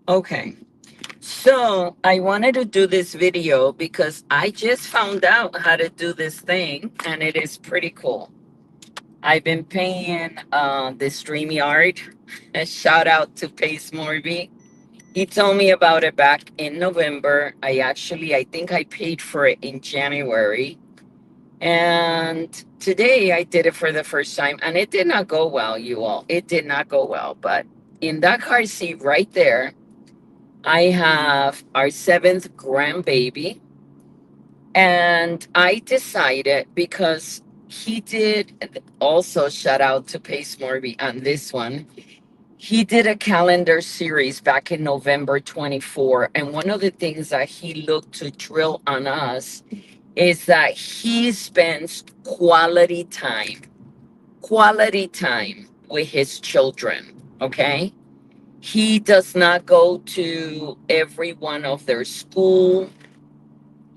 Okay. So I wanted to do this video because I just found out how to do this thing and it is pretty cool. I've been paying the StreamYard. A shout out to Pace Morby. He told me about it back in November. I think I paid for it in January. And today I did it for the first time and it did not go well, you all. It did not go well. But in that car seat right there, I have our seventh grandbaby. And I decided because he did also shout out to Pace Morby on this one. He did a calendar series back in November 24. And one of the things that he looked to drill on us is that he spends quality time with his children. Okay. He does not go to every one of their school,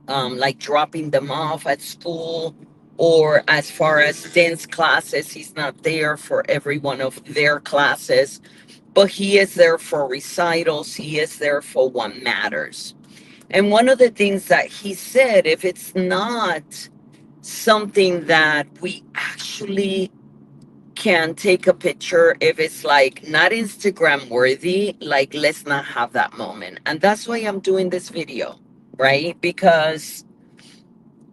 like dropping them off at school, or as far as dance classes, he's not there for every one of their classes, but he is there for recitals, he is there for what matters. And one of the things that he said, if it's not something that we actually can take a picture, if it's like not Instagram worthy, like let's not have that moment. And that's why I'm doing this video, right? Because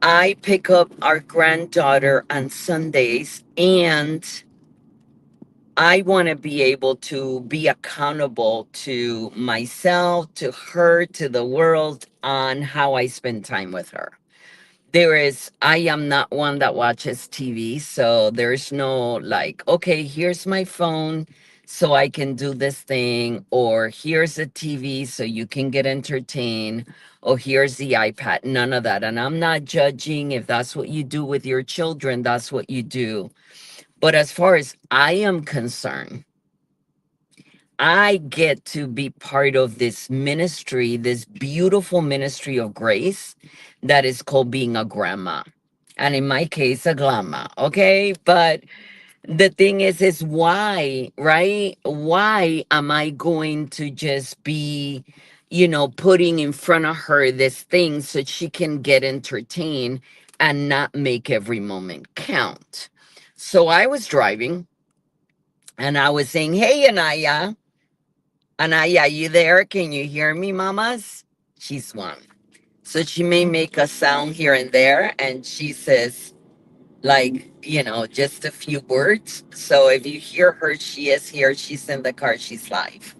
I pick up our granddaughter on Sundays and I want to be able to be accountable to myself, to her, to the world on how I spend time with her. I am not one that watches TV, so there's no like, okay, here's my phone so I can do this thing, or here's a TV so you can get entertained, or here's the iPad. None of that. And I'm not judging if that's what you do with your children, that's what you do. But as far as I am concerned, I get to be part of this ministry, this beautiful ministry of grace that is called being a grandma. And in my case, a grandma. Okay. But the thing is why, right? Why am I going to just be, putting in front of her this thing so she can get entertained and not make every moment count? So I was driving and I was saying, hey, Anaya. Anaya, you there? Can you hear me, mamas? She's one. So she may make a sound here and there, and she says, like, just a few words. So if you hear her, she is here. She's in the car. She's live.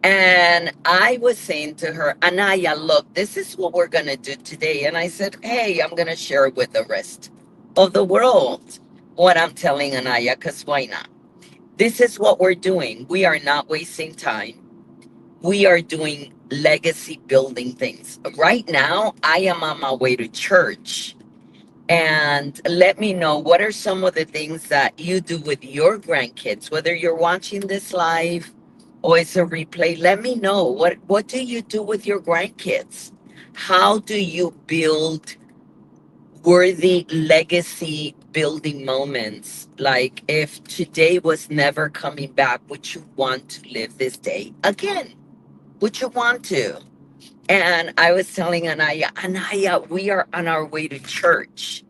And I was saying to her, Anaya, look, this is what we're going to do today. And I said, hey, I'm going to share it with the rest of the world what I'm telling Anaya, because why not? This is what we're doing. We are not wasting time, we are doing legacy building things. Right now, I am on my way to church. And let me know what are some of the things that you do with your grandkids, whether you're watching this live or it's a replay. Let me know what do you do with your grandkids? How do you build worthy legacy building moments? Like if today was never coming back, would you want to live this day again? Would you want to? And I was telling Anaya, Anaya, we are on our way to church.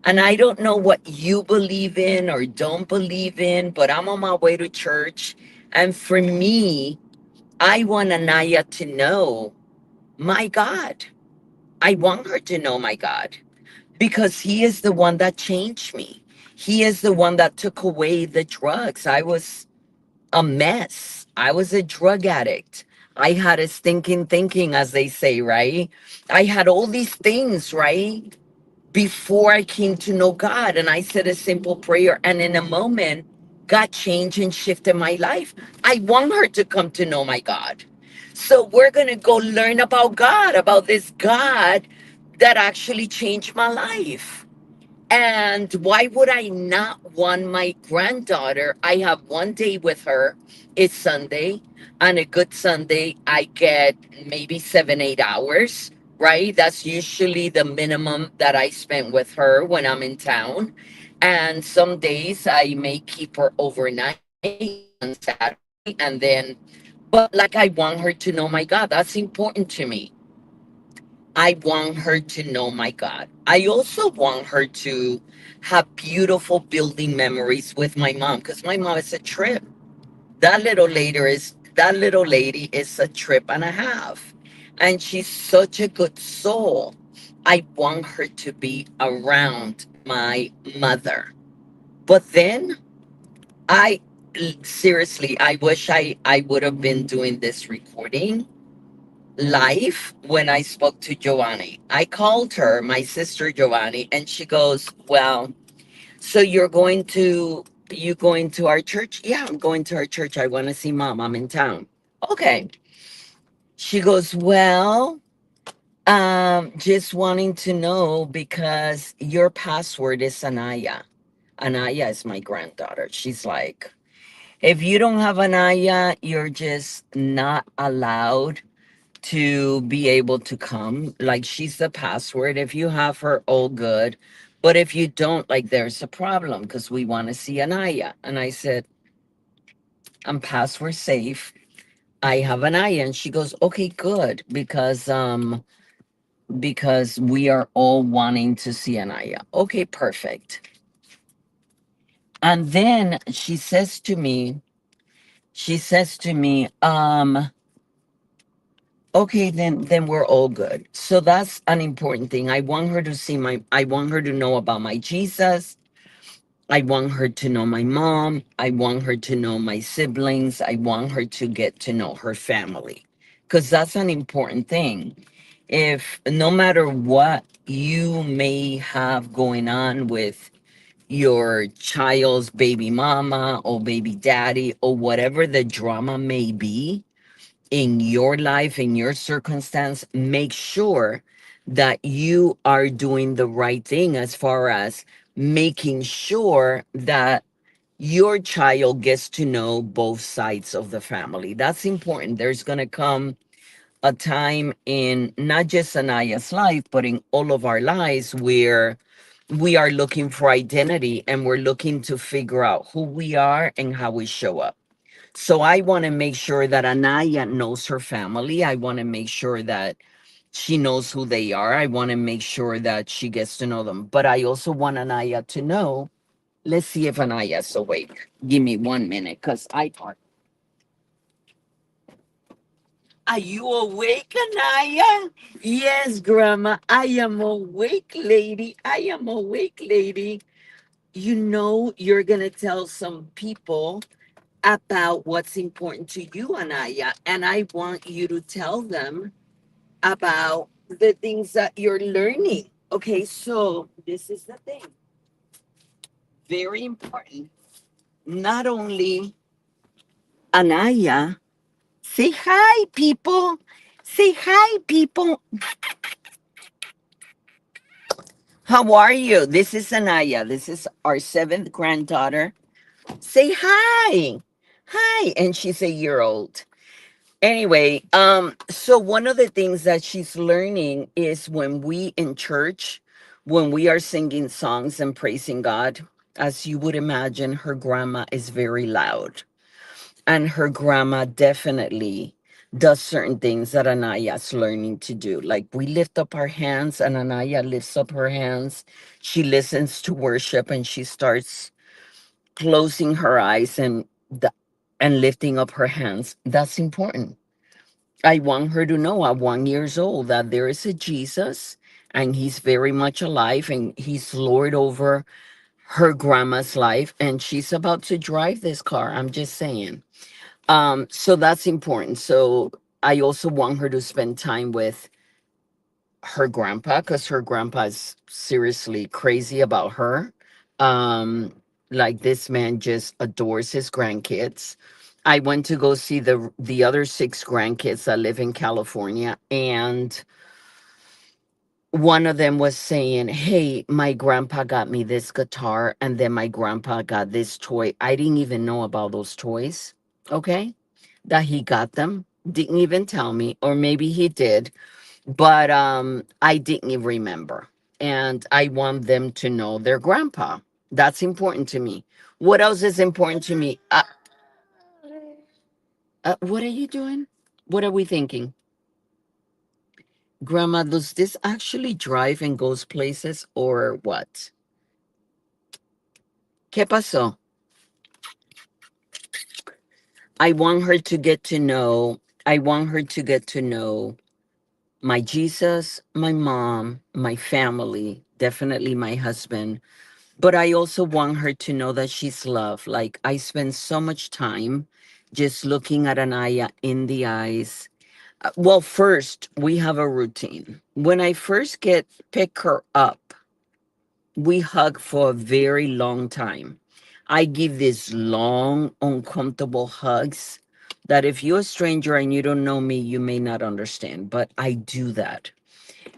And I don't know what you believe in or don't believe in, but I'm on my way to church. And for me, I want Anaya to know my God. I want her to know my God because He is the one that changed me. He is the one that took away the drugs. I was a mess. I was a drug addict. I had a stinking thinking, as they say, right? I had all these things, right? Before I came to know God. And I said a simple prayer. And in a moment, God changed and shifted my life. I want her to come to know my God. So we're going to go learn about God, about this God that actually changed my life. And why would I not want my granddaughter? I have one day with her. It's Sunday. On a good Sunday, I get maybe 7, 8 hours, right? That's usually the minimum that I spend with her when I'm in town. And some days I may keep her overnight on Saturday. And then, But like, I want her to know my God. That's important to me. I want her to know my God. I also want her to have beautiful building memories with my mom, because my mom is a trip. That little lady is a trip and a half. And she's such a good soul. I want her to be around my mother. But then I seriously, I wish I would have been doing this recording live when I spoke to Giovanni. I called her, my sister Giovanni, and she goes, "Well, so you going to our church?" "Yeah, I'm going to our church. I want to see mom. I'm in town." "Okay." She goes, "Well, just wanting to know because your password is Anaya. Anaya is my granddaughter." She's like, "If you don't have Anaya, you're just not allowed to be able to come. Like, she's the password. If you have her, all good. But if you don't, like, there's a problem because we want to see Anaya." And I said, "I'm password safe. I have Anaya." And she goes, "Okay, good, because we are all wanting to see Anaya." "Okay, perfect." And then she says to me, "Okay, then we're all good." So that's an important thing. I want her to know about my Jesus. I want her to know my mom. I want her to know my siblings. I want her to get to know her family. Because that's an important thing. If no matter what you may have going on with your child's baby mama or baby daddy or whatever the drama may be, in your life, in your circumstance, make sure that you are doing the right thing as far as making sure that your child gets to know both sides of the family. That's important. There's going to come a time in not just Anaya's life, but in all of our lives where we are looking for identity and we're looking to figure out who we are and how we show up. So I want to make sure that Anaya knows her family. I want to make sure that she knows who they are. I want to make sure that she gets to know them. But I also want Anaya to know. Let's see if Anaya's awake. Give me 1 minute, because I thought. Are you awake, Anaya? Yes, Grandma. I am awake, lady. I am awake, lady. You know, you're going to tell some people about what's important to you, Anaya. And I want you to tell them about the things that you're learning. Okay, so this is the thing. Very important. Not only Anaya, say hi, people. Say hi, people. How are you? This is Anaya. This is our seventh granddaughter. Say hi. Hi. And she's a year old. Anyway, so one of the things that she's learning is when we in church, when we are singing songs and praising God, as you would imagine, her grandma is very loud. And her grandma definitely does certain things that Anaya's learning to do. Like, we lift up our hands and Anaya lifts up her hands. She listens to worship and she starts closing her eyes and lifting up her hands. That's important. I want her to know at 1 years old that there is a Jesus and he's very much alive and he's Lord over her grandma's life, and she's about to drive this car. I'm just saying. So that's important. So I also want her to spend time with her grandpa because her grandpa is seriously crazy about her. Um, like, this man just adores his grandkids. I went to go see the other six grandkids that live in California, and one of them was saying, "Hey, my grandpa got me this guitar, and then my grandpa got this toy." I didn't even know about those toys. Okay, that he got them. Didn't even tell me, or maybe he did, but I didn't even remember. And I want them to know their grandpa. That's important to me. What else is important to me? What are you doing? What are we thinking? Grandma, does this actually drive and goes places or what? ¿Qué pasó? I want her to get to know, I want her to get to know my Jesus, my mom, my family, definitely my husband. But I also want her to know that she's loved. Like, I spend so much time just looking at Anaya in the eyes. Well, first, we have a routine. When I first pick her up, we hug for a very long time. I give these long, uncomfortable hugs that if you're a stranger and you don't know me, you may not understand, but I do that.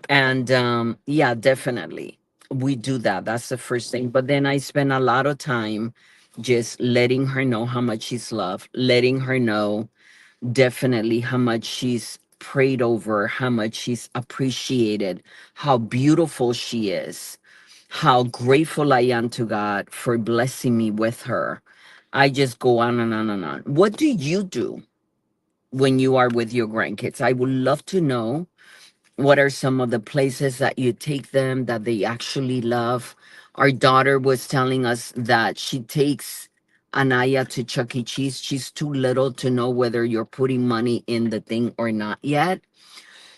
And yeah, definitely. We do that. That's the first thing. But then I spend a lot of time just letting her know how much she's loved, letting her know definitely how much she's prayed over, how much she's appreciated, how beautiful she is, how grateful I am to God for blessing me with her. I just go on and on and on. What do you do when you are with your grandkids? I would love to know what are some of the places that you take them that they actually love. Our daughter was telling us that she takes Anaya to Chuck E. Cheese. She's too little to know whether you're putting money in the thing or not yet.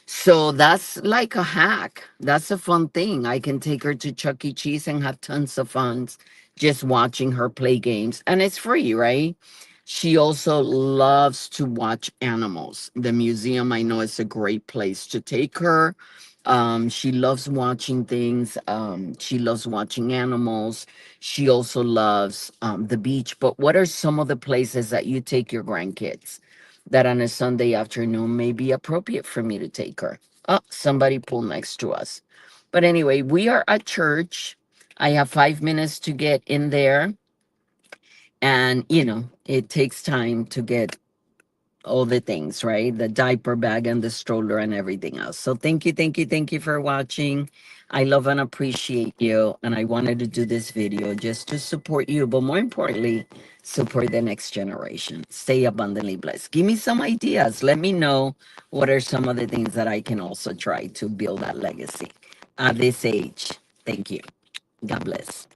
So that's like a hack. That's a fun thing. I can take her to Chuck E. Cheese and have tons of fun just watching her play games. And it's free, right? She also loves to watch animals. The museum, I know, is a great place to take her. She loves watching things. She loves watching animals. She also loves the beach. But what are some of the places that you take your grandkids that on a Sunday afternoon may be appropriate for me to take her? Oh, somebody pulled next to us. But anyway, we are at church. I have 5 minutes to get in there. And, it takes time to get all the things, right? The diaper bag and the stroller and everything else. So thank you, thank you, thank you for watching. I love and appreciate you. And I wanted to do this video just to support you, but more importantly, support the next generation. Stay abundantly blessed. Give me some ideas. Let me know what are some of the things that I can also try to build that legacy at this age. Thank you. God bless.